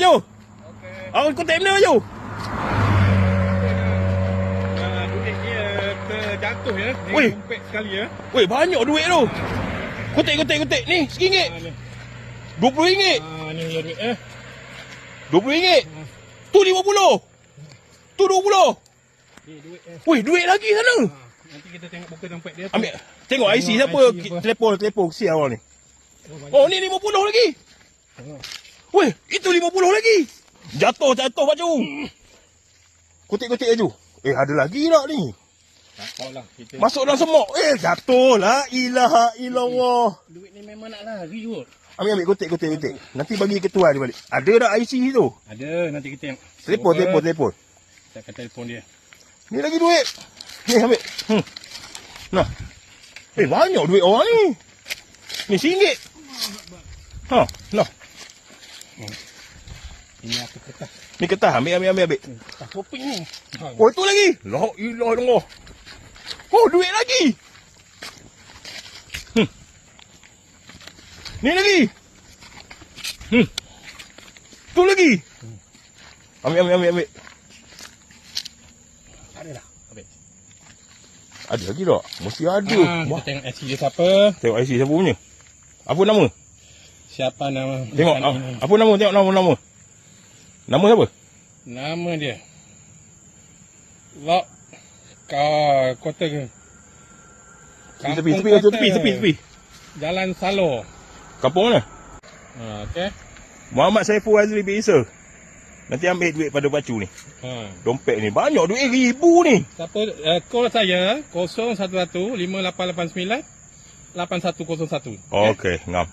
Yo. Okey. Awak ikut mana yo? Duit dia terjatuh ya. Ni Weh. dompet sekali ya. Weh, banyak duit tu. Kutik. Ni, RM1. RM20. Ni dia duit RM20. Tu RM50. Tu RM20. Ni duit Weh, duit lagi sana. Nanti kita tengok buka dompet dia. Ambil. Tengok IC siapa? IC apa? Telefon kesian awak ni. Oh, ni RM50 lagi. Weh, itu RM50 lagi. Jatuh baju. Kutik baju. Ada lagi tak ni? Tak lah kita. Masuk dalam semok. Jatuh lah. Ilaha illallah. Duit ni memang nak lari kot. Ambil kutik. Nanti bagi ketua dia balik. Ada tak IC tu? Ada, nanti kita tengok. Telefon. Saya akan telefon dia. Ni lagi duit. Ni ambil. Nah. Banyak duit orang ni. Ni RM1. Nah. Ini aku kertas. Ni kertas. Ambil. Kertas topik ni. Oh, itu lagi. La ilaha illallah. Oh, duit lagi. Ni lagi. Tu lagi. Ambil. Ada dah. Habis. Ada lagi tak? Mesti ada. Kita tengok IC dia siapa. Tengok IC siapa punya. Apa nama? Siapa nama? Tengok. Bukan ini. Apa nama? Tengok nama. Nama siapa? Nama dia. Lok. Kota ke? Tepi. Jalan Salor. Kampung mana? Okey. Muhammad Saiful Azri bin Isa. Nanti ambil duit pada pacu ni. Dompet ni. Banyak duit RM1,000 ni. Siapa? Call saya 0115898101. Okey, ngam.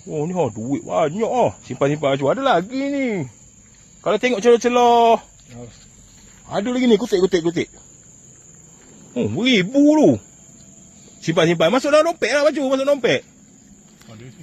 Oh ni duit banyak Simpan pacu. Ada lagi ni. Kalau tengok celah-celah. Ada lagi ni. Kutik. RM1,000 tu. Simpan. Masuk dalam dompet lah pacu. Masuk dompet.